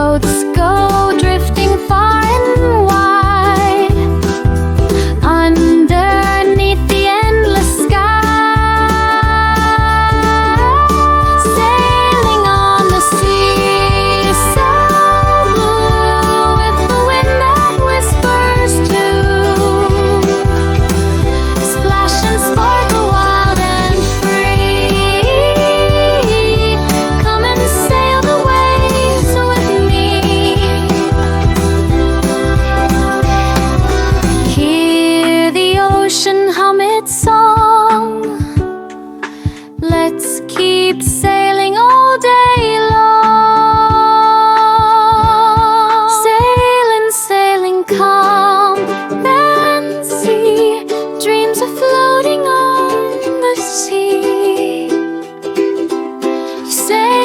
boats go drifting far and wide underneath the endless sky, sailing on the sea so blue, with the wind that whispers too. Splash and sparkle wild and free. Come and sail the waves with me. Hear the ocean hum its song. Let's keep sailing all day long. Sailing, sailing, calm and see. Dreams are floating on the sea. Sail